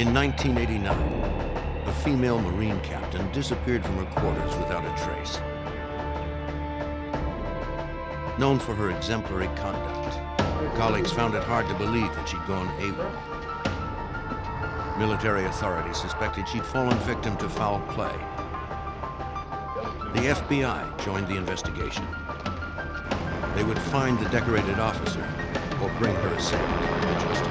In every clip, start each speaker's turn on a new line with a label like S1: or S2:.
S1: In 1989, a female Marine captain disappeared from her quarters without a trace. Known for her exemplary conduct, her colleagues found it hard to believe that she'd gone AWOL. Military authorities suspected she'd fallen victim to foul play. The FBI joined the investigation. They would find the decorated officer or bring her assailant to justice.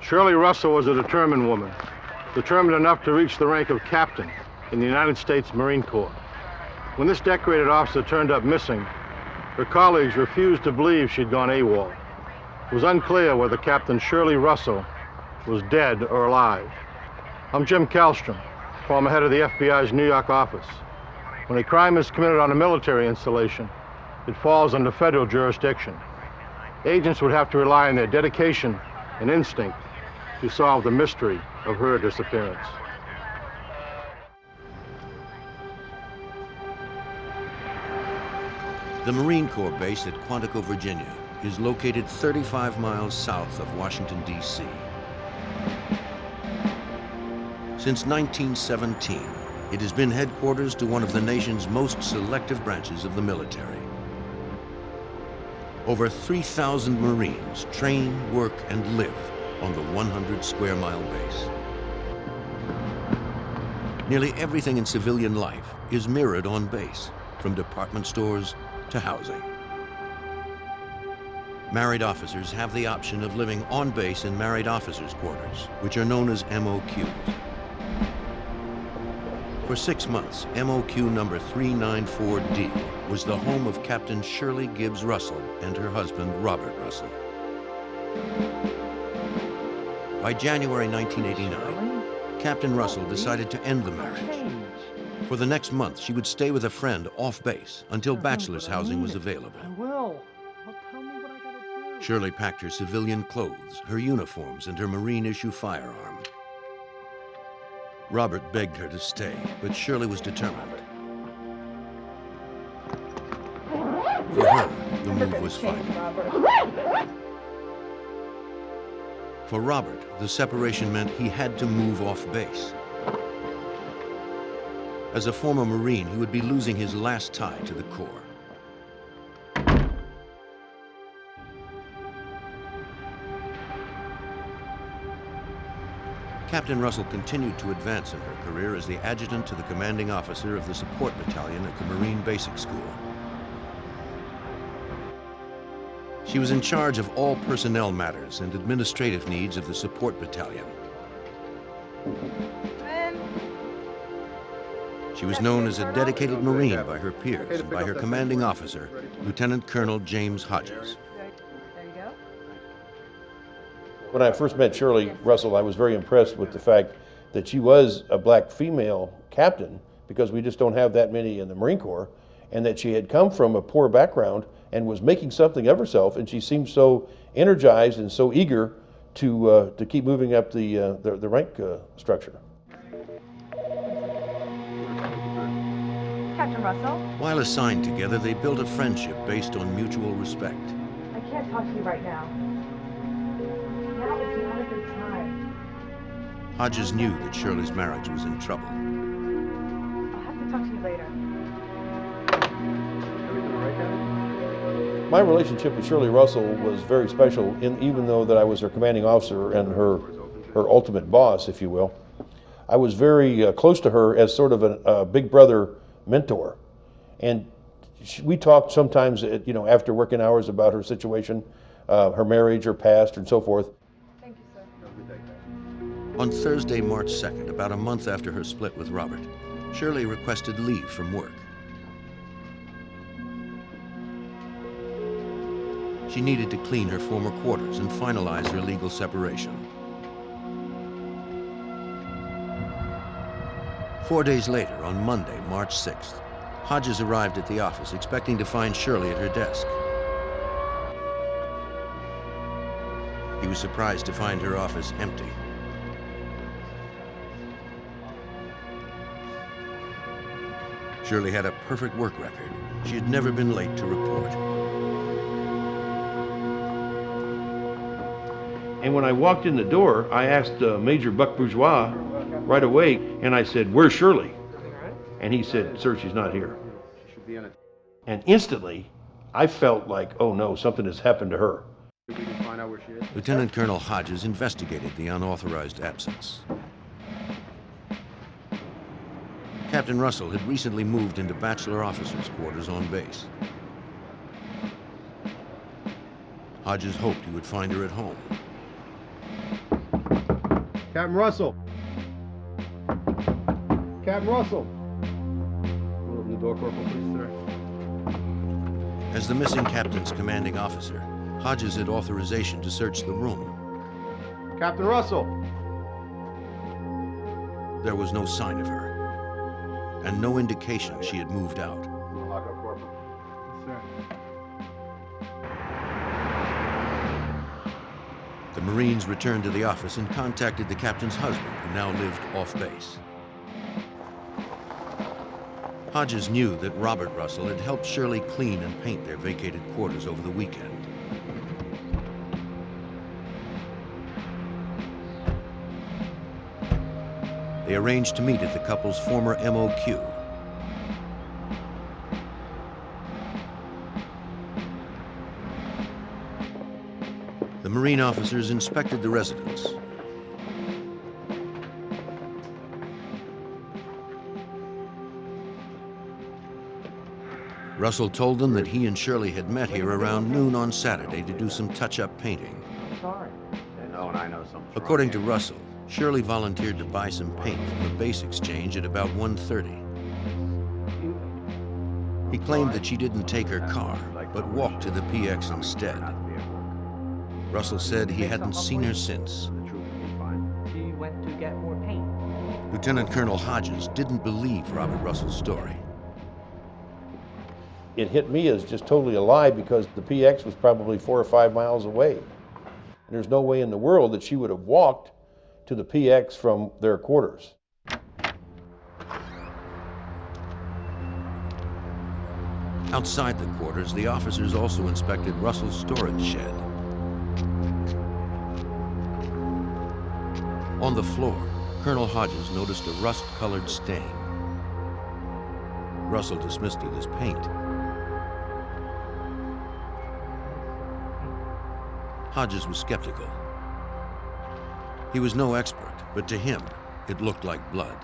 S2: Shirley Russell was a determined woman, determined enough to reach the rank of captain in the United States Marine Corps. When this decorated officer turned up missing, her colleagues refused to believe she'd gone AWOL. It was unclear whether Captain Shirley Russell was dead or alive. I'm Jim Kallstrom, former head of the FBI's New York office. When a crime is committed on a military installation, it falls under federal jurisdiction. Agents would have to rely on their dedication and instinct to solve the mystery of her disappearance.
S1: The Marine Corps base at Quantico, Virginia, is located 35 miles south of Washington, D.C. Since 1917, it has been headquarters to one of the nation's most selective branches of the military. Over 3,000 Marines train, work, and live on the 100-square-mile base. Nearly everything in civilian life is mirrored on base, from department stores to housing. Married officers have the option of living on base in married officers' quarters, which are known as MOQs. For 6 months, MOQ number 394D was the home of Captain Shirley Gibbs Russell and her husband, Robert Russell. By January 1989, Captain Russell decided to end the marriage. For the next month, she would stay with a friend off base until bachelor's housing was available. Shirley packed her civilian clothes, her uniforms, and her Marine-issue firearm. Robert begged her to stay, but Shirley was determined. For her, the move was final. For Robert, the separation meant he had to move off base. As a former Marine, he would be losing his last tie to the Corps. Captain Russell continued to advance in her career as the adjutant to the commanding officer of the support battalion at the Marine Basic School. She was in charge of all personnel matters and administrative needs of the support battalion. She was known as a dedicated Marine by her peers and by her commanding officer, Lieutenant Colonel James Hodges.
S3: When I first met Shirley Russell, I was very impressed with the fact that she was a black female captain, because we just don't have that many in the Marine Corps, and that she had come from a poor background and was making something of herself, and she seemed so energized and so eager to keep moving up the rank structure.
S4: Captain Russell?
S1: While assigned together, they built a friendship based on mutual respect.
S4: I can't talk to you right now. Now is not a good time.
S1: Hodges knew that Shirley's marriage was in trouble.
S4: I'll have to talk to you later.
S3: My relationship with Shirley Russell was very special, even though that I was her commanding officer and her ultimate boss, if you will. I was very close to her as sort of a big brother mentor. And we talked sometimes, after working hours about her situation, her marriage, her past, and so forth.
S4: Thank you, sir.
S1: On Thursday, March 2nd, about a month after her split with Robert, Shirley requested leave from work. She needed to clean her former quarters and finalize her legal separation. 4 days later, on Monday, March 6th, Hodges arrived at the office expecting to find Shirley at her desk. He was surprised to find her office empty. Shirley had a perfect work record. She had never been late to report.
S3: And when I walked in the door, I asked Major Buck Bourgeois right away, and I said, "Where's Shirley?" And he said, "Sir, she's not here." And instantly, I felt like, oh no, something has happened to her.
S1: Lieutenant Colonel Hodges investigated the unauthorized absence. Captain Russell had recently moved into bachelor officers' quarters on base. Hodges hoped he would find her at home.
S2: Captain Russell. Captain Russell. Open the door, Corporal, please, sir.
S1: As the missing captain's commanding officer, Hodges had authorization to search the room.
S2: Captain Russell.
S1: There was no sign of her, and no indication she had moved out.
S2: Lock up, Corporal. Yes, sir.
S1: The Marines returned to the office and contacted the captain's husband, who now lived off base. Hodges knew that Robert Russell had helped Shirley clean and paint their vacated quarters over the weekend. They arranged to meet at the couple's former MOQ. The Marine officers inspected the residence. Russell told them that he and Shirley had met here around noon on Saturday to do some touch-up painting.
S4: Sorry.
S1: According to Russell, Shirley volunteered to buy some paint from the base exchange at about 1:30. He claimed that she didn't take her car, but walked to the PX instead. Russell said he hadn't seen her since.
S4: She went to get more paint.
S1: Lieutenant Colonel Hodges didn't believe Robert Russell's story.
S3: It hit me as just totally a lie because the PX was probably 4 or 5 miles away. And there's no way in the world that she would have walked to the PX from their quarters.
S1: Outside the quarters, the officers also inspected Russell's storage shed. On the floor, Colonel Hodges noticed a rust-colored stain. Russell dismissed it as paint. Hodges was skeptical. He was no expert, but to him, it looked like blood.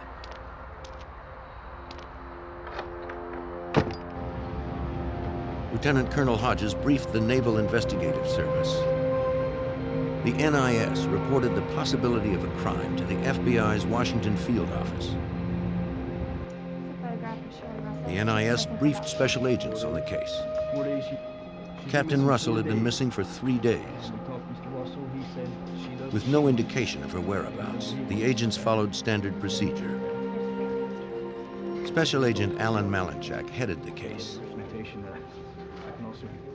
S1: Lieutenant Colonel Hodges briefed the Naval Investigative Service. The NIS reported the possibility of a crime to the FBI's Washington field office. The NIS briefed special agents on the case. Captain Russell had been missing for 3 days. With no indication of her whereabouts, the agents followed standard procedure. Special Agent Alan Malinchak headed the case.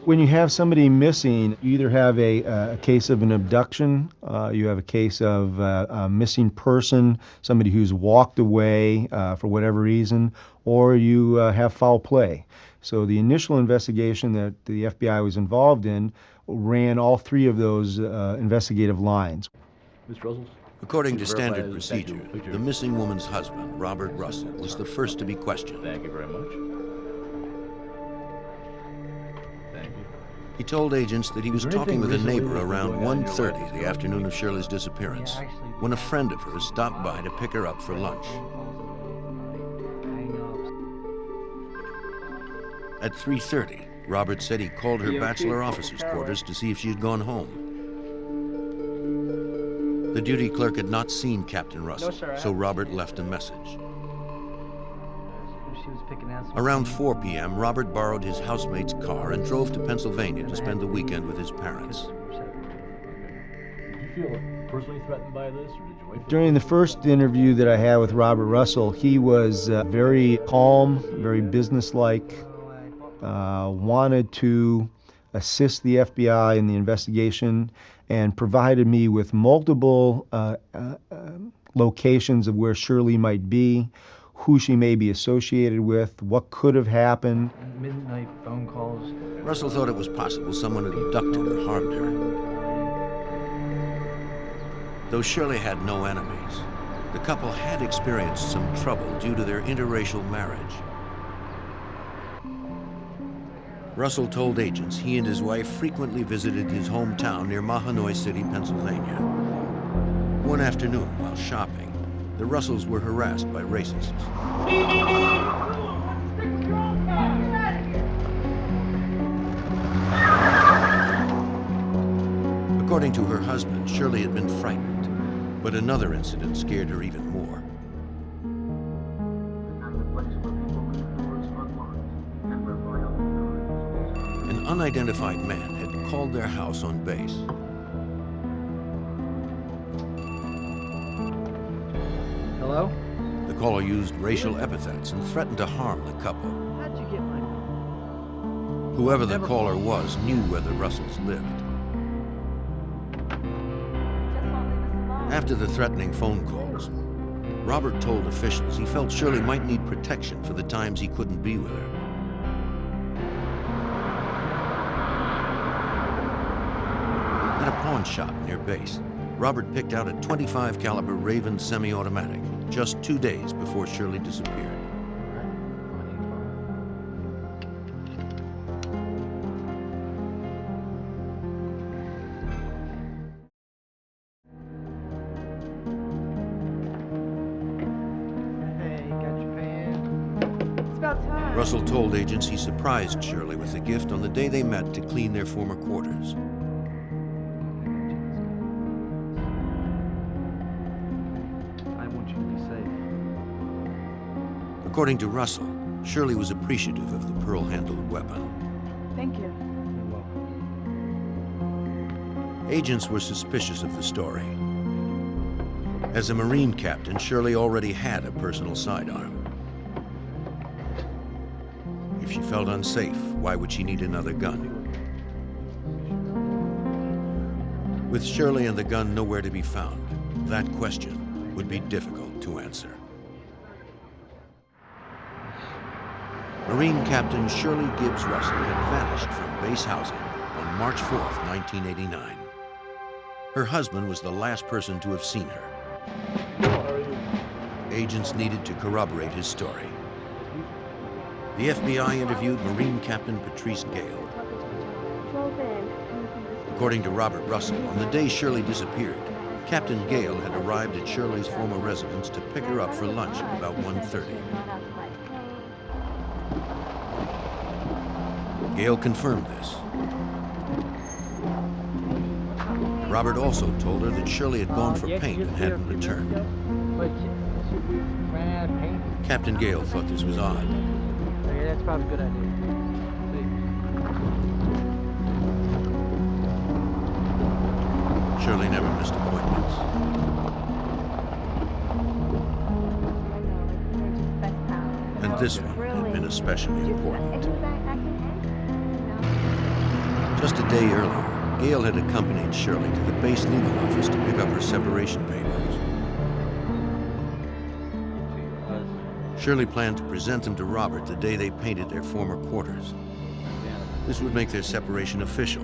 S5: When you have somebody missing, you either have a case of an abduction, you have a case of a missing person, somebody who's walked away for whatever reason, or you have foul play. So the initial investigation that the FBI was involved in ran all 3 of those investigative lines.
S6: Mr. Russell?
S1: According to standard procedure, the missing woman's husband, Robert Russell, was the first to be questioned.
S6: Thank you very much. Thank you.
S1: He told agents that he was talking with a neighbor around 1:30 the afternoon of Shirley's disappearance, when a friend of hers stopped by to pick her up for lunch. At 3:30, Robert said he called her bachelor officer's quarters to see if she had gone home. The duty clerk had not seen Captain Russell, so Robert left a message. Around 4 p.m., Robert borrowed his housemate's car and drove to Pennsylvania to spend the weekend with his parents.
S6: feel personally threatened by this, or did your wife?
S5: During the first interview that I had with Robert Russell, he was very calm, very businesslike, wanted to assist the FBI in the investigation, and provided me with multiple locations of where Shirley might be, who she may be associated with, what could have happened.
S7: Midnight phone calls.
S1: Russell thought it was possible someone had abducted or harmed her. Though Shirley had no enemies, the couple had experienced some trouble due to their interracial marriage. Russell told agents he and his wife frequently visited his hometown near Mahanoy City, Pennsylvania. One afternoon, while shopping, the Russells were harassed by racists. According to her husband, Shirley had been frightened, but another incident scared her even more. An unidentified man had called their house on base.
S7: Hello?
S1: The caller used racial epithets and threatened to harm the couple.
S7: How'd you get my number?
S1: Whoever the caller was knew where the Russells lived. After the threatening phone calls, Robert told officials he felt Shirley might need protection for the times he couldn't be with her. At a pawn shop near base, Robert picked out a .25 caliber Raven semi-automatic just 2 days before Shirley disappeared.
S7: Hey, got your pan?
S4: It's about time.
S1: Russell told agents he surprised Shirley with the gift on the day they met to clean their former quarters.
S7: I want you to be safe.
S1: According to Russell, Shirley was appreciative of the pearl-handled weapon.
S4: Thank you.
S7: You're welcome.
S1: Agents were suspicious of the story. As a Marine captain, Shirley already had a personal sidearm. If she felt unsafe, why would she need another gun? With Shirley and the gun nowhere to be found, that question would be difficult to answer. Marine Captain Shirley Gibbs Russell had vanished from base housing on March 4th, 1989. Her husband was the last person to have seen her. Agents needed to corroborate his story. The FBI interviewed Marine Captain Patrice Gale. According to Robert Russell, on the day Shirley disappeared, Captain Gale had arrived at Shirley's former residence to pick her up for lunch at about 1:30. Gale confirmed this. Robert also told her that Shirley had gone for paint and hadn't returned.
S7: Ran out of paint?
S1: Captain Gale thought this was odd.
S7: Okay, that's probably a good idea.
S1: Shirley never missed appointments. And this one had been especially important. Just a day earlier, Gale had accompanied Shirley to the base legal office to pick up her separation papers. Shirley planned to present them to Robert the day they painted their former quarters. This would make their separation official,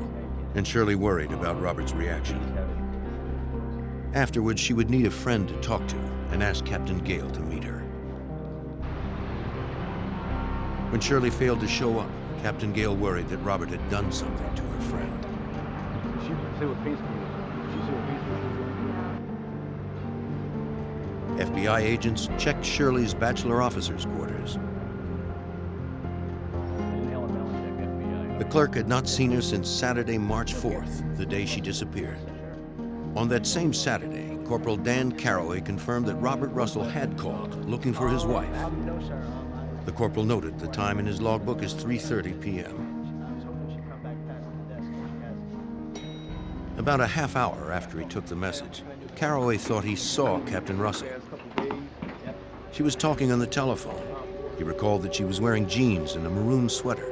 S1: and Shirley worried about Robert's reaction. Afterwards, she would need a friend to talk to and ask Captain Gale to meet her. When Shirley failed to show up, Captain Gale worried that Robert had done something to her friend. FBI agents checked Shirley's bachelor officer's quarters. The clerk had not seen her since Saturday, March 4th, the day she disappeared. On that same Saturday, Corporal Dan Caraway confirmed that Robert Russell had called, looking for his wife. The corporal noted the time in his logbook as 3:30 p.m. About a half hour after he took the message, Caraway thought he saw Captain Russell. She was talking on the telephone. He recalled that she was wearing jeans and a maroon sweater.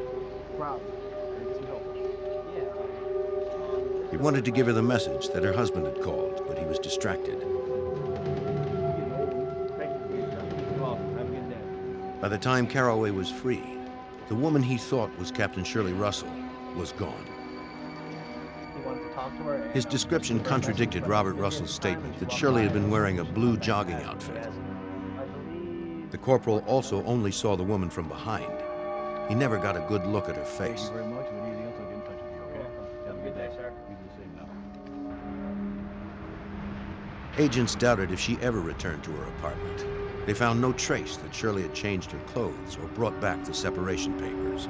S1: He wanted to give her the message that her husband had called, but he was distracted. By the time Caraway was free, the woman he thought was Captain Shirley Russell was gone. His description contradicted Robert Russell's statement that Shirley had been wearing a blue jogging outfit. The corporal also only saw the woman from behind. He never got a good look at her face.
S6: Thank you very much. If you need anything else, I'll get in touch with you, okay? Have a good day, sir. You do the same now.
S1: Agents doubted if she ever returned to her apartment. They found no trace that Shirley had changed her clothes or brought back the separation papers.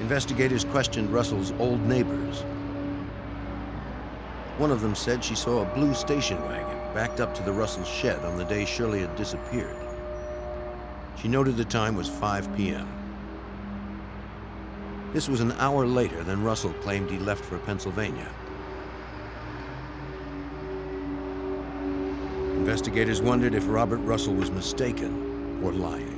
S1: Investigators questioned Russell's old neighbors. One of them said she saw a blue station wagon backed up to the Russell shed on the day Shirley had disappeared. She noted the time was 5 p.m. This was an hour later than Russell claimed he left for Pennsylvania. Investigators wondered if Robert Russell was mistaken or lying.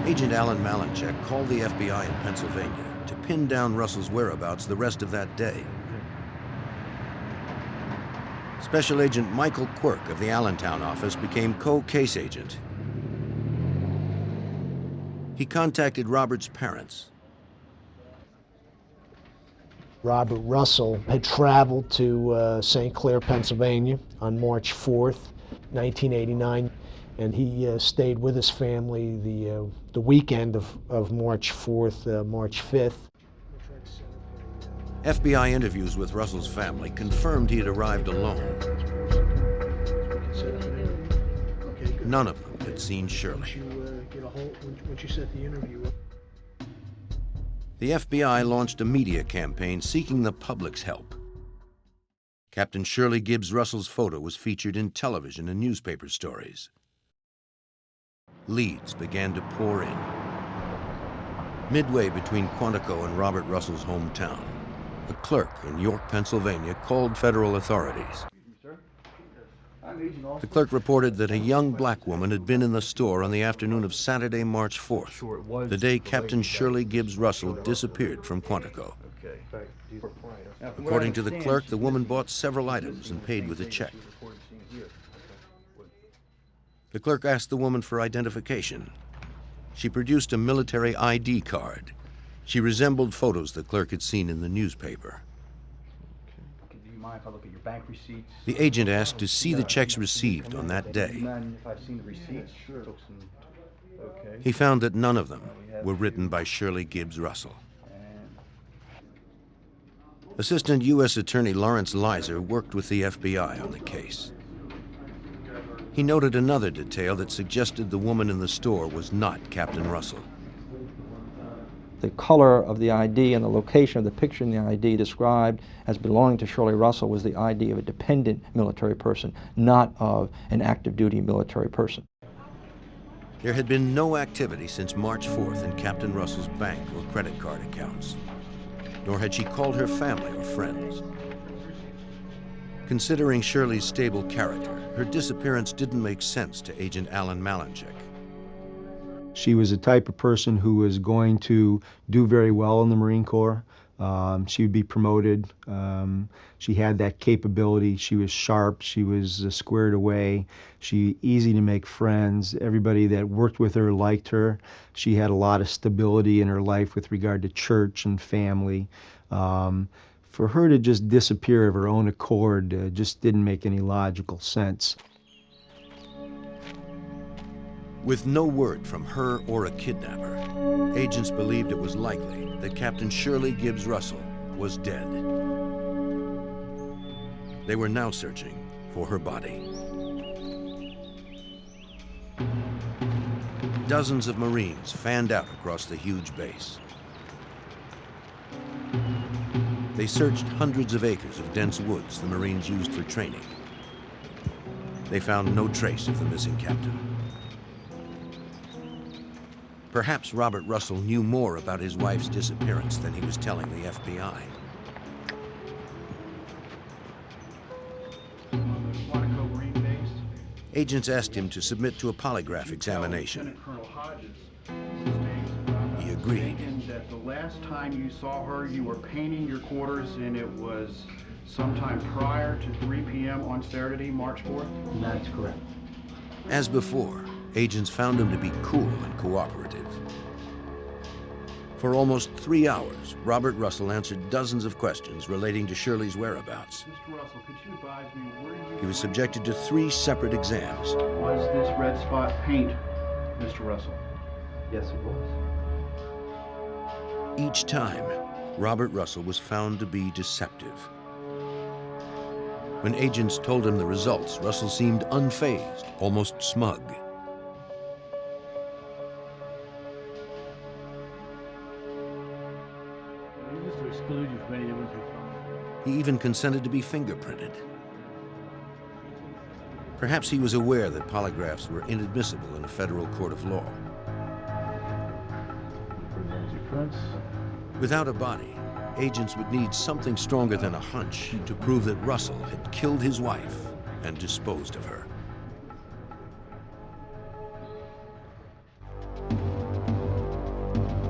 S1: Agent Alan Malinchek called the FBI in Pennsylvania to pin down Russell's whereabouts the rest of that day. Special Agent Michael Quirk of the Allentown office became co-case agent. He contacted Robert's parents.
S8: Robert Russell had traveled to St. Clair, Pennsylvania on March 4th, 1989, and he stayed with his family the weekend of March 4th, March 5th.
S1: FBI interviews with Russell's family confirmed he had arrived alone. None of them had seen Shirley. The FBI launched a media campaign seeking the public's help. Captain Shirley Gibbs Russell's photo was featured in television and newspaper stories. Leads began to pour in. Midway between Quantico and Robert Russell's hometown, a clerk in York, Pennsylvania, called federal authorities. The clerk reported that a young black woman had been in the store on the afternoon of Saturday, March 4th, the day Captain Shirley Gibbs Russell disappeared from Quantico. According to the clerk, the woman bought several items and paid with a check. The clerk asked the woman for identification. She produced a military ID card. She resembled photos the clerk had seen in the newspaper.
S6: Do you mind if I look at your bank receipts?
S1: The agent asked to see the checks received on that day.
S6: Do you mind if I've seen the receipts? Sure. Okay.
S1: He found that none of them were written by Shirley Gibbs Russell. Assistant U.S. Attorney Lawrence Leiser worked with the FBI on the case. He noted another detail that suggested the woman in the store was not Captain Russell.
S9: The color of the ID and the location of the picture in the ID described as belonging to Shirley Russell was the ID of a dependent military person, not of an active duty military person.
S1: There had been no activity since March 4th in Captain Russell's bank or credit card accounts, nor had she called her family or friends. Considering Shirley's stable character, her disappearance didn't make sense to Agent Alan Malinchek.
S5: She was the type of person who was going to do very well in the Marine Corps. She would be promoted. She had that capability. She was sharp. She was squared away. She easy to make friends. Everybody that worked with her liked her. She had a lot of stability in her life with regard to church and family. For her to just disappear of her own accord just didn't make any logical sense.
S1: With no word from her or a kidnapper, agents believed it was likely that Captain Shirley Gibbs Russell was dead. They were now searching for her body. Dozens of Marines fanned out across the huge base. They searched hundreds of acres of dense woods the Marines used for training. They found no trace of the missing captain. Perhaps Robert Russell knew more about his wife's disappearance than he was telling the FBI.
S6: Quantico Marine Base.
S1: Agents asked him to submit to a polygraph examination.
S6: Lieutenant Colonel Hodges,
S1: He agreed.
S6: that the last time you saw her, you were painting your quarters, and it was sometime prior to 3 p.m. on Saturday, March 4th?
S7: That's correct.
S1: As before, agents found him to be cool and cooperative. For almost 3 hours, Robert Russell answered dozens of questions relating to Shirley's whereabouts.
S6: Mr. Russell, could you advise me where you...
S1: He was subjected to 3 separate exams.
S6: Was this red spot paint, Mr. Russell?
S7: Yes, it was.
S1: Each time, Robert Russell was found to be deceptive. When agents told him the results, Russell seemed unfazed, almost smug.
S6: Just to exclude you from any evidence we found.
S1: He even consented to be fingerprinted. Perhaps he was aware that polygraphs were inadmissible in a federal court of law. Without a body, agents would need something stronger than a hunch to prove that Russell had killed his wife and disposed of her.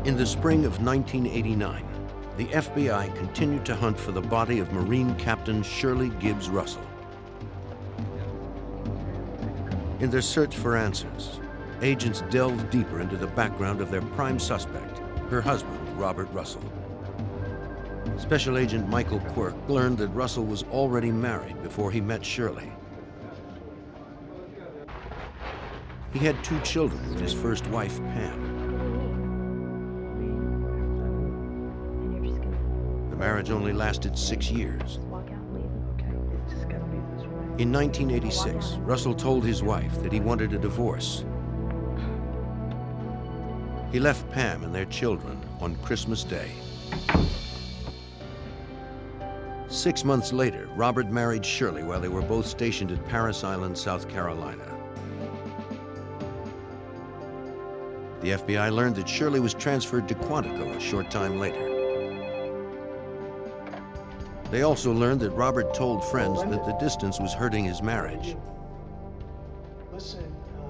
S1: In the spring of 1989, the FBI continued to hunt for the body of Marine Captain Shirley Gibbs Russell. In their search for answers, agents delved deeper into the background of their prime suspect, her husband, Robert Russell. Special Agent Michael Quirk learned that Russell was already married before he met Shirley. He had 2 children with his first wife, Pam. The marriage only lasted 6 years. In 1986, Russell told his wife that he wanted a divorce. He left Pam and their children on Christmas Day. 6 months later, Robert married Shirley while they were both stationed at Parris Island, South Carolina. The FBI learned that Shirley was transferred to Quantico a short time later. They also learned that Robert told friends that the distance was hurting his marriage.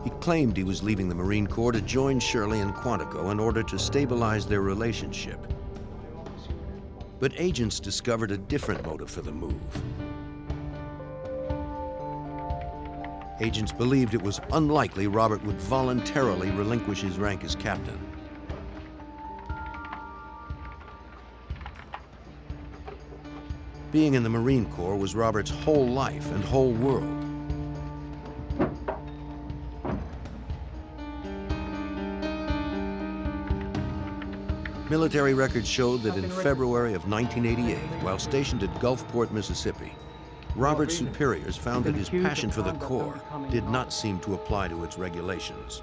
S1: He claimed he was leaving the Marine Corps to join Shirley in Quantico in order to stabilize their relationship. But agents discovered a different motive for the move. Agents believed it was unlikely Robert would voluntarily relinquish his rank as captain. Being in the Marine Corps was Robert's whole life and whole world. Military records showed that in February of 1988, while stationed at Gulfport, Mississippi, Robert's superiors found that his passion for the Corps did not seem to apply to its regulations.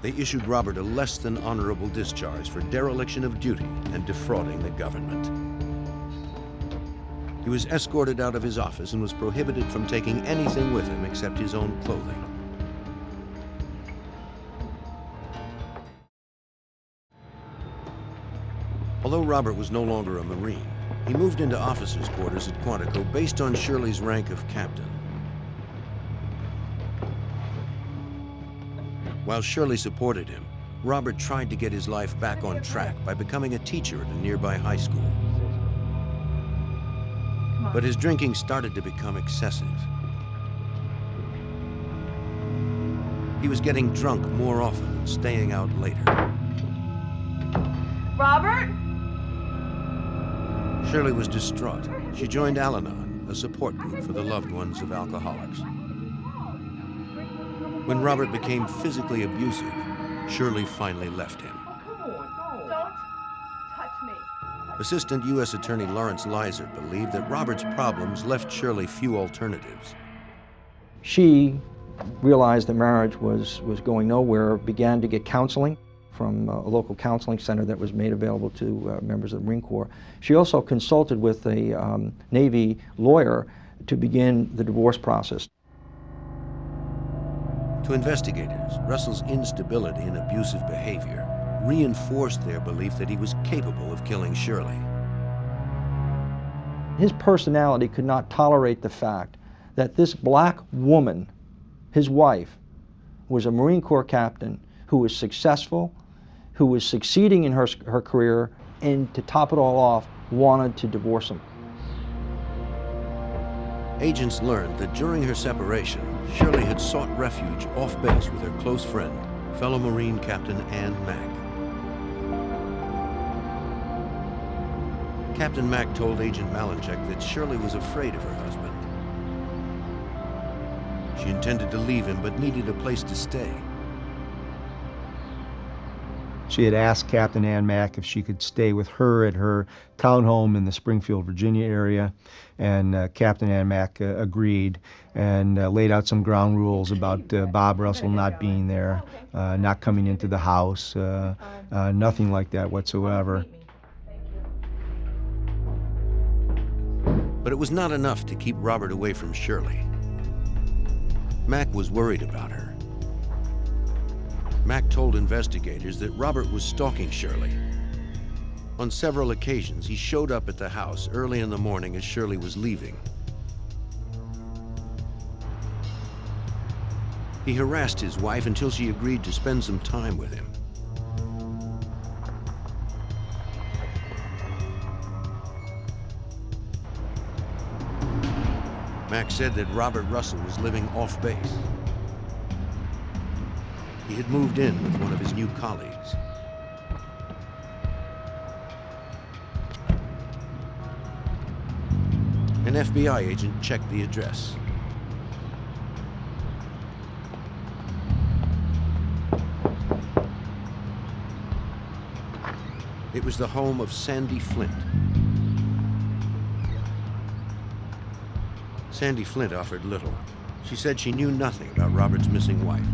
S1: They issued Robert a less than honorable discharge for dereliction of duty and defrauding the government. He was escorted out of his office and was prohibited from taking anything with him except his own clothing. Although Robert was no longer a Marine, he moved into officers' quarters at Quantico based on Shirley's rank of captain. While Shirley supported him, Robert tried to get his life back on track by becoming a teacher at a nearby high school. But his drinking started to become excessive. He was getting drunk more often and staying out later.
S4: Robert?
S1: Shirley was distraught. She joined Al-Anon, a support group for the loved ones of alcoholics. When Robert became physically abusive, Shirley finally left him.
S4: Don't touch me.
S1: Assistant U.S. Attorney Lawrence Leiser believed that Robert's problems left Shirley few alternatives.
S9: She realized the marriage was going nowhere, began to get counseling from a local counseling center that was made available to members of the Marine Corps. She also consulted with a Navy lawyer to begin the divorce process.
S1: To investigators, Russell's instability and abusive behavior reinforced their belief that he was capable of killing Shirley.
S9: His personality could not tolerate the fact that this black woman, his wife, was a Marine Corps captain who was successful, who was succeeding in her career, and to top it all off, wanted to divorce him.
S1: Agents learned that during her separation, Shirley had sought refuge off base with her close friend, fellow Marine Captain Ann Mack. Captain Mack told Agent Malinchek that Shirley was afraid of her husband. She intended to leave him, but needed a place to stay.
S5: She had asked Captain Ann Mack if she could stay with her at her townhome in the Springfield, Virginia area, and Captain Ann Mack agreed and laid out some ground rules about Bob Russell not being there, not coming into the house, nothing like that whatsoever.
S1: But it was not enough to keep Robert away from Shirley. Mack was worried about her. Mack told investigators that Robert was stalking Shirley. On several occasions, he showed up at the house early in the morning as Shirley was leaving. He harassed his wife until she agreed to spend some time with him. Mack said that Robert Russell was living off base. He had moved in with one of his new colleagues. An FBI agent checked the address. It was the home of Sandy Flint. Sandy Flint offered little. She said she knew nothing about Robert's missing wife.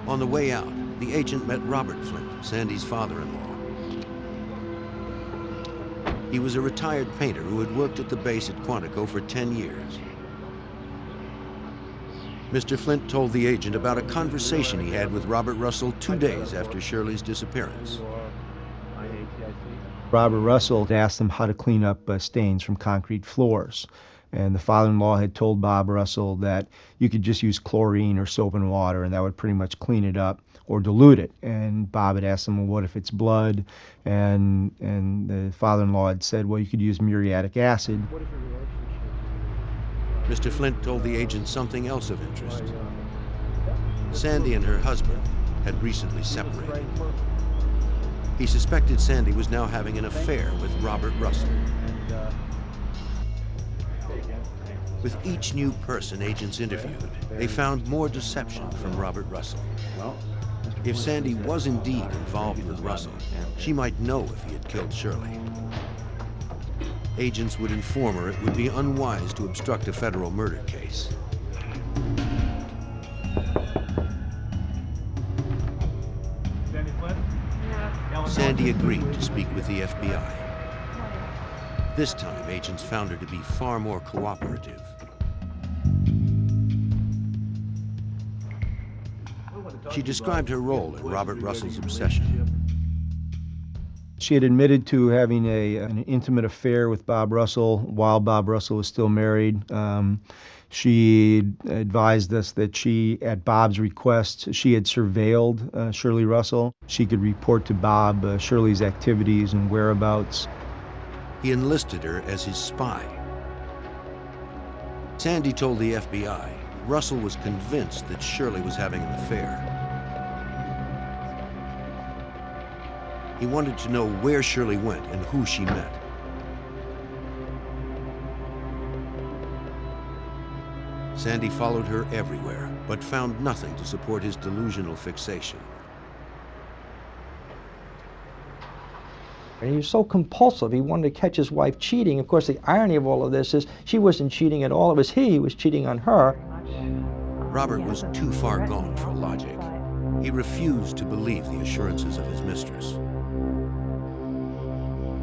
S1: On the way out, the agent met Robert Flint, Sandy's father-in-law. He was a retired painter who had worked at the base at Quantico for 10 years. Mr. Flint told the agent about a conversation he had with Robert Russell 2 days after Shirley's disappearance.
S5: Robert Russell asked him how to clean up stains from concrete floors. And the father-in-law had told Bob Russell that you could just use chlorine or soap and water and that would pretty much clean it up or dilute it. And Bob had asked him, well, what if it's blood? And the father-in-law had said, well, you could use muriatic acid.
S1: Mr. Flint told the agent something else of interest. Sandy and her husband had recently separated. He suspected Sandy was now having an affair with Robert Russell. With each new person agents interviewed, they found more deception from Robert Russell. If Sandy was indeed involved with Russell, she might know if he had killed Shirley. Agents would inform her it would be unwise to obstruct a federal murder case. Sandy agreed to speak with the FBI. This time, agents found her to be far more cooperative. She described her role in Robert Russell's obsession.
S5: She had admitted to having an intimate affair with Bob Russell while Bob Russell was still married. She advised us that she, at Bob's request, she had surveilled Shirley Russell. She could report to Bob Shirley's activities and whereabouts.
S1: He enlisted her as his spy. Sandy told the FBI Russell was convinced that Shirley was having an affair. He wanted to know where Shirley went and who she met. Sandy followed her everywhere, but found nothing to support his delusional fixation.
S9: And he was so compulsive, he wanted to catch his wife cheating. Of course, the irony of all of this is she wasn't cheating at all. It was he who was cheating on her.
S1: Robert was too far gone for logic. He refused to believe the assurances of his mistress.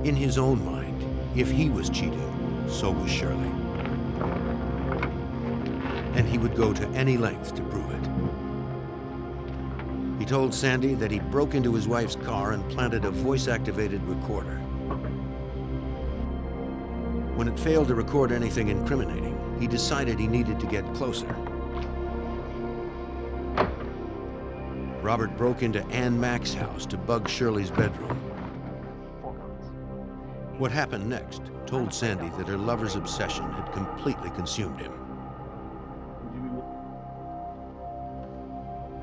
S1: In his own mind, if he was cheating, so was Shirley. And he would go to any length to prove it. He told Sandy that he broke into his wife's car and planted a voice-activated recorder. When it failed to record anything incriminating, he decided he needed to get closer. Robert broke into Ann Mack's house to bug Shirley's bedroom. What happened next told Sandy that her lover's obsession had completely consumed him.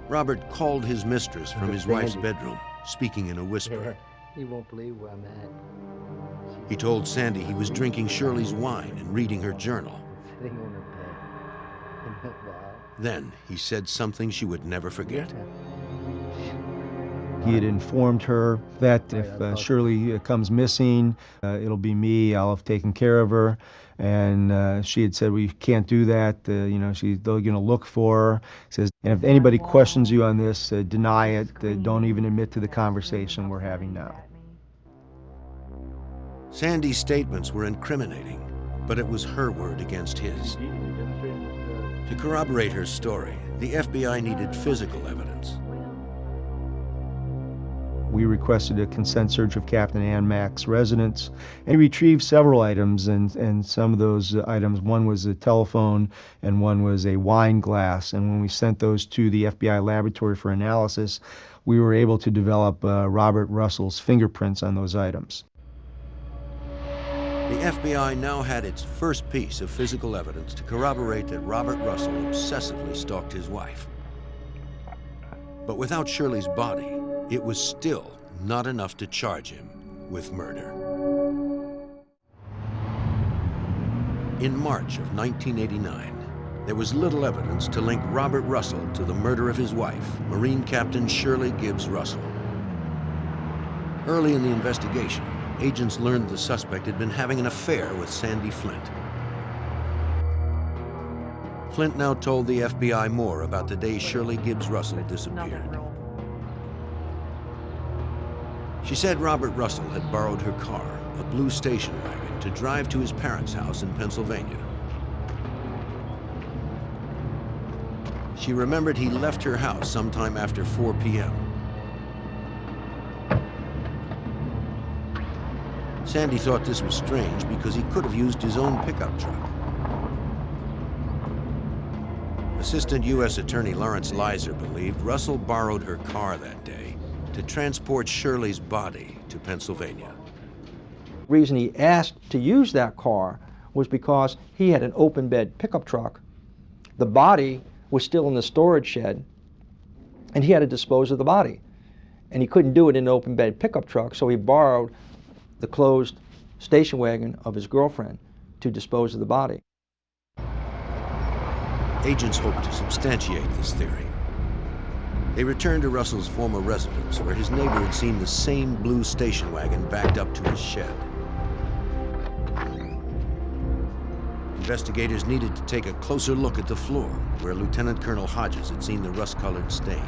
S1: Robert called his mistress from his wife's bedroom, speaking in a whisper.
S7: You won't believe where I'm at.
S1: He told Sandy he was drinking Shirley's wine and reading her journal.
S7: Sitting on the bed.
S1: Then he said something she would never forget.
S5: He had informed her that if Shirley comes missing, it'll be me. I'll have taken care of her. And she had said, "We can't do that. They're going to look for her." He says, "And if anybody questions you on this, deny it. Don't even admit to the conversation we're having now."
S1: Sandy's statements were incriminating, but it was her word against his. To corroborate her story, the FBI needed physical evidence.
S5: We requested a consent search of Captain Ann Mack's residence and retrieved several items, and some of those items, one was a telephone and one was a wine glass. And when we sent those to the FBI laboratory for analysis, we were able to develop Robert Russell's fingerprints on those items.
S1: The FBI now had its first piece of physical evidence to corroborate that Robert Russell obsessively stalked his wife. But without Shirley's body, it was still not enough to charge him with murder. In March of 1989, there was little evidence to link Robert Russell to the murder of his wife, Marine Captain Shirley Gibbs Russell. Early in the investigation, agents learned the suspect had been having an affair with Sandy Flint. Flint now told the FBI more about the day Shirley Gibbs Russell disappeared. She said Robert Russell had borrowed her car, a blue station wagon, to drive to his parents' house in Pennsylvania. She remembered he left her house sometime after 4 p.m. Sandy thought this was strange because he could have used his own pickup truck. Assistant U.S. Attorney Lawrence Leiser believed Russell borrowed her car that day to transport Shirley's body to Pennsylvania.
S9: The reason he asked to use that car was because he had an open bed pickup truck. The body was still in the storage shed, and he had to dispose of the body. And he couldn't do it in an open bed pickup truck, so he borrowed the closed station wagon of his girlfriend to dispose of the body.
S1: Agents hoped to substantiate this theory. They returned to Russell's former residence, where his neighbor had seen the same blue station wagon backed up to his shed. Investigators needed to take a closer look at the floor, where Lieutenant Colonel Hodges had seen the rust-colored stain.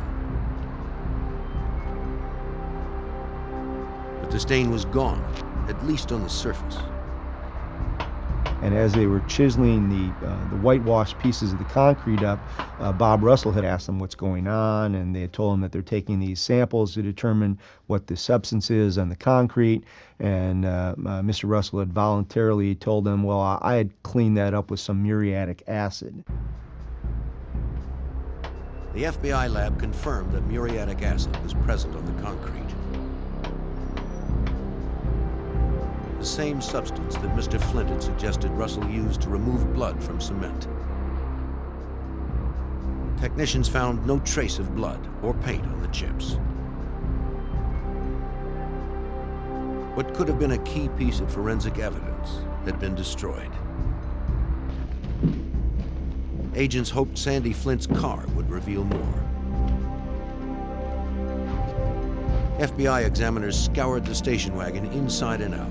S1: But the stain was gone, at least on the surface.
S5: And as they were chiseling the whitewashed pieces of the concrete up, Bob Russell had asked them what's going on, and they had told him that they're taking these samples to determine what the substance is on the concrete. And Mr. Russell had voluntarily told them, well, I had cleaned that up with some muriatic acid.
S1: The FBI lab confirmed that muriatic acid was present on the concrete. The same substance that Mr. Flint had suggested Russell use to remove blood from cement. Technicians found no trace of blood or paint on the chips. What could have been a key piece of forensic evidence had been destroyed. Agents hoped Sandy Flint's car would reveal more. FBI examiners scoured the station wagon inside and out.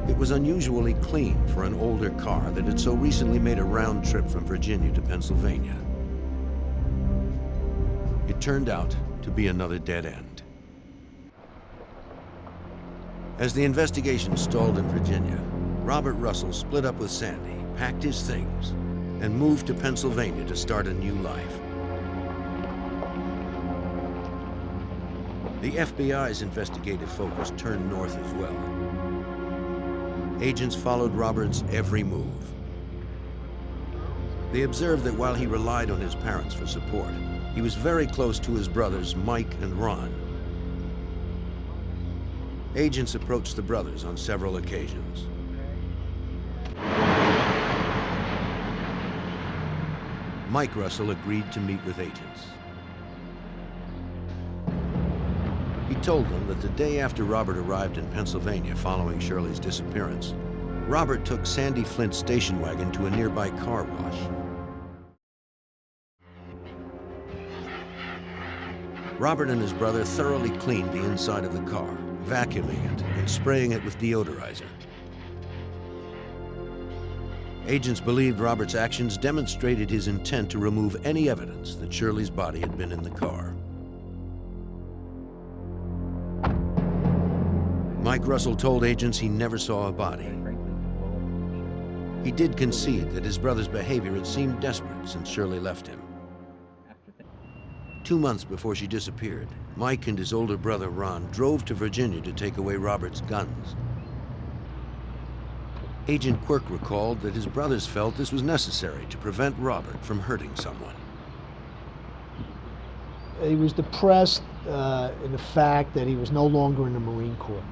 S1: It was unusually clean for an older car that had so recently made a round trip from Virginia to Pennsylvania. It turned out to be another dead end. As the investigation stalled in Virginia, Robert Russell split up with Sandy, packed his things, and moved to Pennsylvania to start a new life. The FBI's investigative focus turned north as well. Agents followed Robert's every move. They observed that while he relied on his parents for support, he was very close to his brothers, Mike and Ron. Agents approached the brothers on several occasions. Mike Russell agreed to meet with agents. He told them that the day after Robert arrived in Pennsylvania following Shirley's disappearance, Robert took Sandy Flint's station wagon to a nearby car wash. Robert and his brother thoroughly cleaned the inside of the car, vacuuming it and spraying it with deodorizer. Agents believed Robert's actions demonstrated his intent to remove any evidence that Shirley's body had been in the car. Mike Russell told agents he never saw a body. He did concede that his brother's behavior had seemed desperate since Shirley left him. 2 months before she disappeared, Mike and his older brother Ron drove to Virginia to take away Robert's guns. Agent Quirk recalled that his brothers felt this was necessary to prevent Robert from hurting someone.
S8: He was depressed in the fact that he was no longer in the Marine Corps,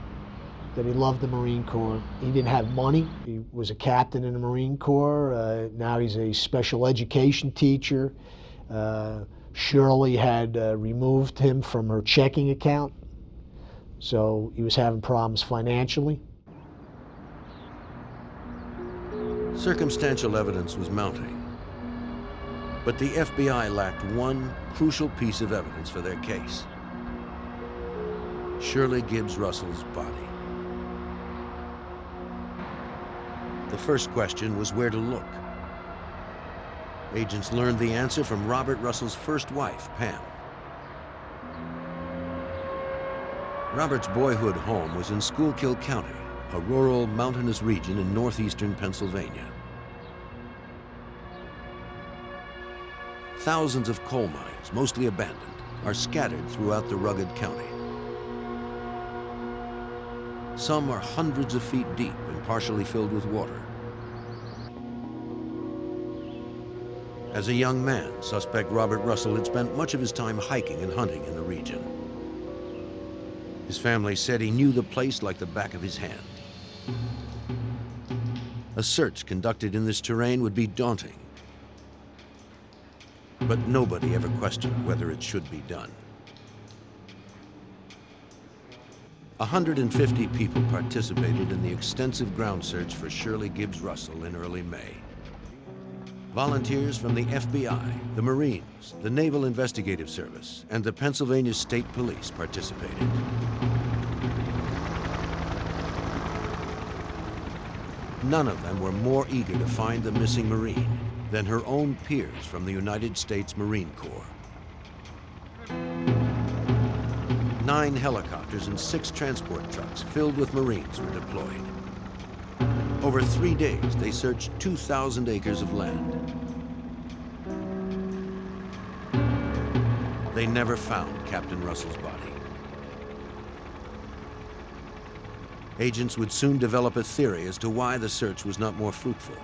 S8: that he loved the Marine Corps. He didn't have money. He was a captain in the Marine Corps. Now he's a special education teacher. Shirley had removed him from her checking account, so he was having problems financially.
S1: Circumstantial evidence was mounting, but the FBI lacked one crucial piece of evidence for their case: Shirley Gibbs Russell's body. The first question was where to look. Agents learned the answer from Robert Russell's first wife, Pam. Robert's boyhood home was in Schuylkill County, a rural, mountainous region in northeastern Pennsylvania. Thousands of coal mines, mostly abandoned, are scattered throughout the rugged county. Some are hundreds of feet deep and partially filled with water. As a young man, suspect Robert Russell had spent much of his time hiking and hunting in the region. His family said he knew the place like the back of his hand. A search conducted in this terrain would be daunting, but nobody ever questioned whether it should be done. 150 people participated in the extensive ground search for Shirley Gibbs Russell in early May. Volunteers from the FBI, the Marines, the Naval Investigative Service, and the Pennsylvania State Police participated. None of them were more eager to find the missing Marine than her own peers from the United States Marine Corps. 9 helicopters and 6 transport trucks filled with Marines were deployed. Over 3 days, they searched 2,000 acres of land. They never found Captain Russell's body. Agents would soon develop a theory as to why the search was not more fruitful.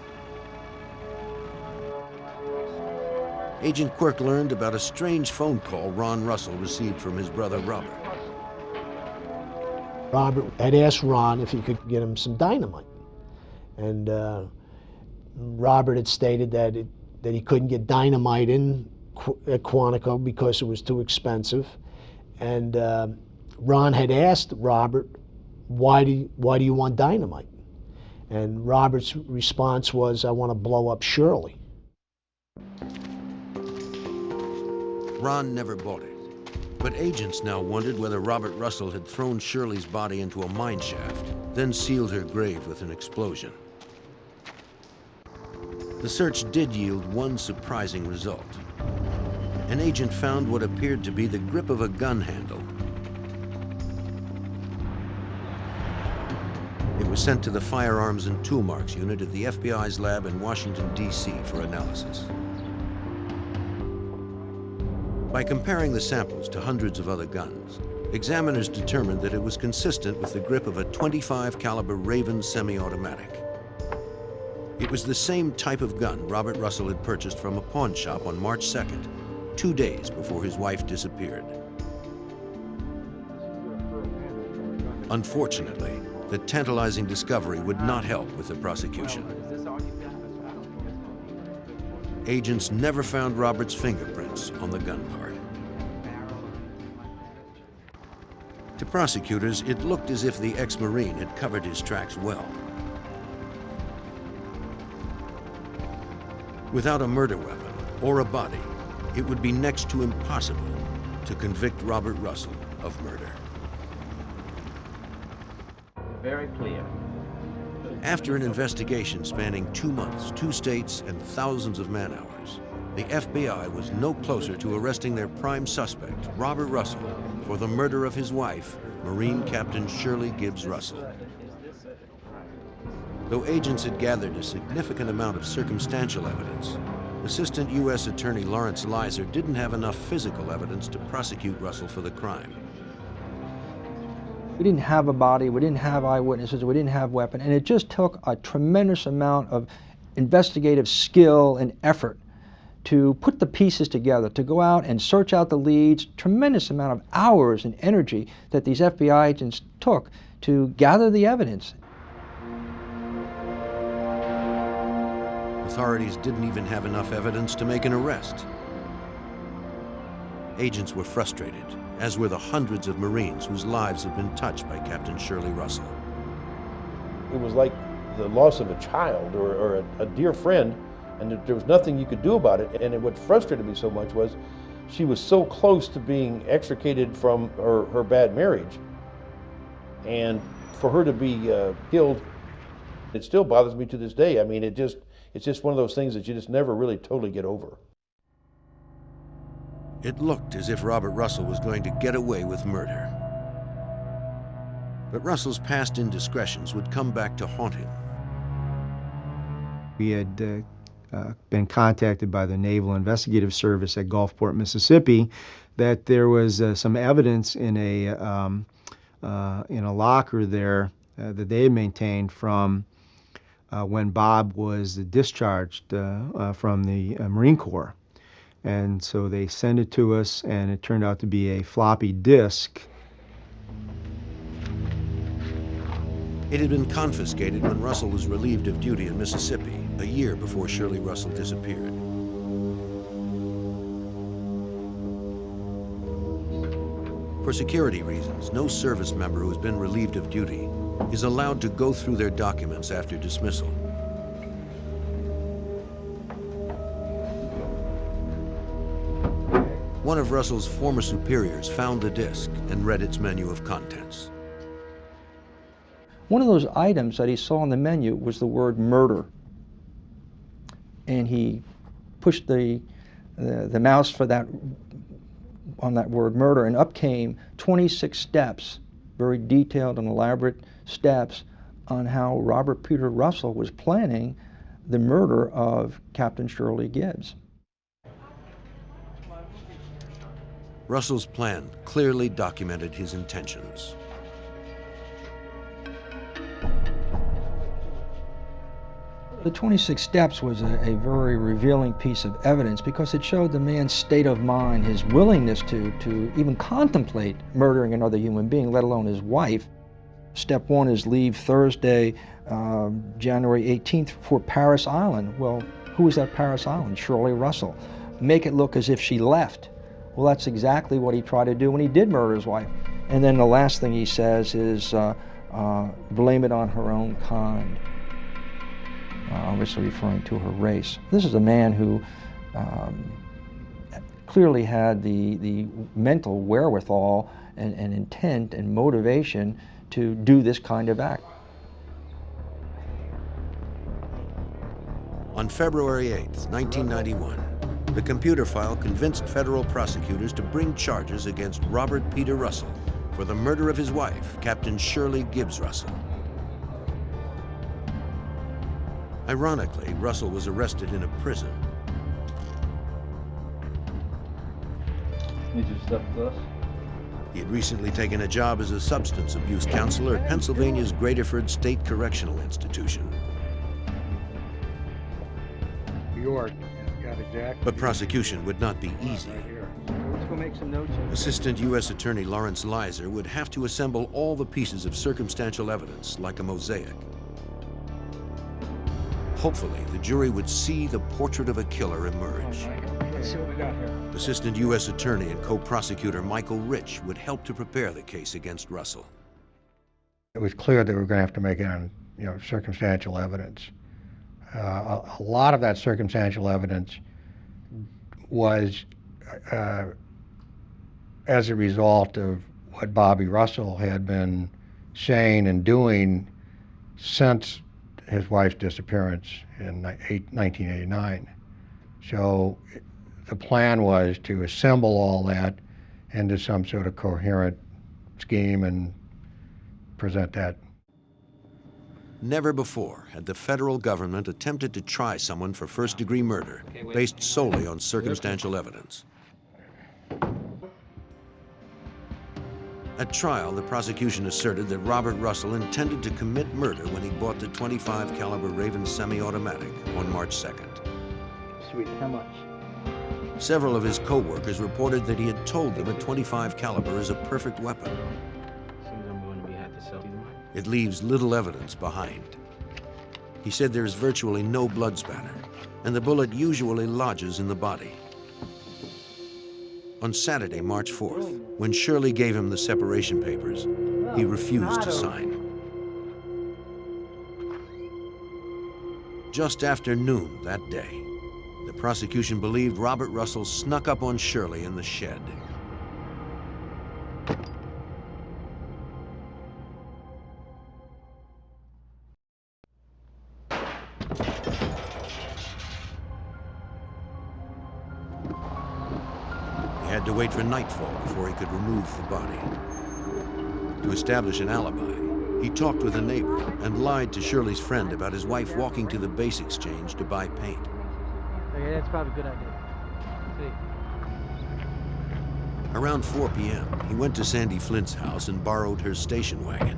S1: Agent Quirk learned about a strange phone call Ron Russell received from his brother Robert.
S8: Robert had asked Ron if he could get him some dynamite. And Robert had stated that he couldn't get dynamite at Quantico because it was too expensive. And Ron had asked Robert, why do you want dynamite? And Robert's response was, I want to blow up Shirley.
S1: Ron never bought it, But agents now wondered whether Robert Russell had thrown Shirley's body into a mine shaft, then sealed her grave with an explosion. The search did yield one surprising result. An agent found what appeared to be the grip of a gun handle. It was sent to the Firearms and Tool Marks Unit at the FBI's lab in Washington, D.C. for analysis. By comparing the samples to hundreds of other guns, examiners determined that it was consistent with the grip of a .25 caliber Raven semi-automatic. It was the same type of gun Robert Russell had purchased from a pawn shop on March 2nd, 2 days before his wife disappeared. Unfortunately, the tantalizing discovery would not help with the prosecution. Agents never found Robert's fingerprints on the gun part. To prosecutors, it looked as if the ex-Marine had covered his tracks well. Without a murder weapon or a body, it would be next to impossible to convict Robert Russell of murder.
S10: Very clear.
S1: After an investigation spanning 2 months, 2 states, and thousands of man-hours, the FBI was no closer to arresting their prime suspect, Robert Russell, for the murder of his wife, Marine Captain Shirley Gibbs Russell. Though agents had gathered a significant amount of circumstantial evidence, Assistant U.S. Attorney Lawrence Leiser didn't have enough physical evidence to prosecute Russell for the crime.
S9: We didn't have a body, we didn't have eyewitnesses, we didn't have weapon, and it just took a tremendous amount of investigative skill and effort to put the pieces together, to go out and search out the leads, tremendous amount of hours and energy that these FBI agents took to gather the evidence.
S1: Authorities didn't even have enough evidence to make an arrest. Agents were frustrated, as were the hundreds of Marines whose lives had been touched by Captain Shirley Russell.
S3: It was like the loss of a child or a dear friend, and there was nothing you could do about it. And what frustrated me so much was she was so close to being extricated from her bad marriage. And for her to be killed, it still bothers me to this day. I mean, it's just one of those things that you just never really totally get over.
S1: It looked as if Robert Russell was going to get away with murder. But Russell's past indiscretions would come back to haunt him.
S5: We had been contacted by the Naval Investigative Service at Gulfport, Mississippi, that there was some evidence in a locker there that they had maintained from when Bob was discharged from the Marine Corps. And so they sent it to us, and it turned out to be a floppy disk.
S1: It had been confiscated when Russell was relieved of duty in Mississippi, a year before Shirley Russell disappeared. For security reasons, no service member who has been relieved of duty is allowed to go through their documents after dismissal. One of Russell's former superiors found the disk and read its menu of contents.
S9: One of those items that he saw on the menu was the word murder. And he pushed the mouse for that, on that word murder, and up came 26 steps, very detailed and elaborate steps on how Robert Peter Russell was planning the murder of Captain Shirley Gibbs.
S1: Russell's plan clearly documented his intentions.
S9: The 26 steps was a very revealing piece of evidence because it showed the man's state of mind, his willingness to even contemplate murdering another human being, let alone his wife. Step 1 is leave Thursday, January 18th for Paris Island. Well, who was at Paris Island? Shirley Russell. Make it look as if she left. Well, that's exactly what he tried to do when he did murder his wife. And then the last thing he says is blame it on her own kind, obviously referring to her race. This is a man who clearly had the mental wherewithal and intent and motivation to do this kind of act.
S1: On February 8, 1991, the computer file convinced federal prosecutors to bring charges against Robert Peter Russell for the murder of his wife, Captain Shirley Gibbs Russell. Ironically, Russell was arrested in a prison.
S10: Need you to step with us?
S1: He had recently taken a job as a substance abuse counselor at Pennsylvania's Graterford State Correctional Institution.
S11: York, got exactly.
S1: But prosecution would not be easy.
S11: Right here.
S9: Let's go make some notes.
S1: Assistant U.S. Attorney Lawrence Leiser would have to assemble all the pieces of circumstantial evidence like a mosaic. Hopefully, the jury would see the portrait of a killer emerge.
S11: Let's see what we got here.
S1: Assistant U.S. Attorney and co-prosecutor Michael Rich would help to prepare the case against Russell.
S11: It was clear that we were going to have to make it on, circumstantial evidence. A lot of that circumstantial evidence was as a result of what Bobby Russell had been saying and doing since his wife's disappearance in 1989. So the plan was to assemble all that into some sort of coherent scheme and present that.
S1: Never before had the federal government attempted to try someone for first-degree murder based solely on circumstantial evidence. At trial, the prosecution asserted that Robert Russell intended to commit murder when he bought the .25 caliber Raven semi-automatic on March 2nd.
S10: Sweet, how much?
S1: Several of his co-workers reported that he had told them a .25 caliber is a perfect weapon.
S10: Seems I'm going to be had to sell you mine.
S1: It leaves little evidence behind. He said there is virtually no blood spatter, and the bullet usually lodges in the body. On Saturday, March 4th, when Shirley gave him the separation papers, he refused to sign. Just after noon that day, the prosecution believed Robert Russell snuck up on Shirley in the shed. He had to wait for nightfall before he could remove the body. To establish an alibi, he talked with a neighbor and lied to Shirley's friend about his wife walking to the base exchange to buy paint.
S10: Okay, that's probably a good idea. See.
S1: Around 4 p.m., he went to Sandy Flint's house and borrowed her station wagon.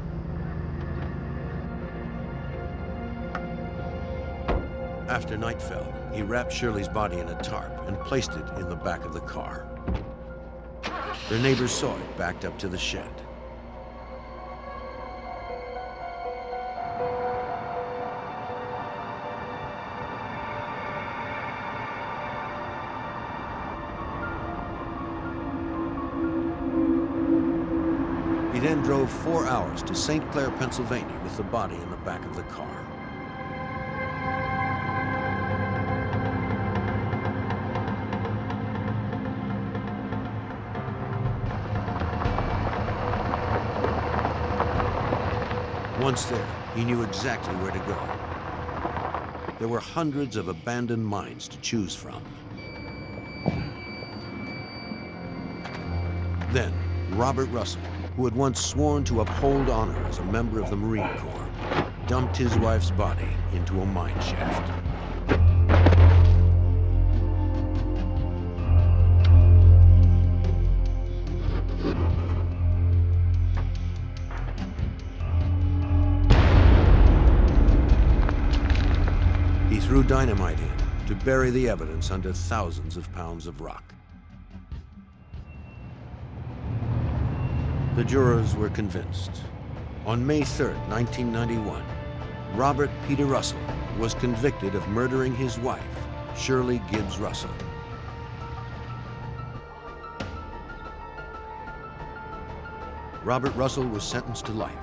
S1: After night fell, he wrapped Shirley's body in a tarp and placed it in the back of the car. Their neighbors saw it backed up to the shed. He then drove 4 hours to St. Clair, Pennsylvania with the body in the back of the car. Once there, he knew exactly where to go. There were hundreds of abandoned mines to choose from. Then, Robert Russell, who had once sworn to uphold honor as a member of the Marine Corps, dumped his wife's body into a mine shaft. He threw dynamite in to bury the evidence under thousands of pounds of rock. The jurors were convinced. On May 3rd, 1991, Robert Peter Russell was convicted of murdering his wife, Shirley Gibbs Russell. Robert Russell was sentenced to life.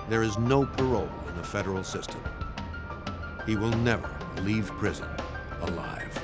S1: There is no parole in the federal system. He will never leave prison alive.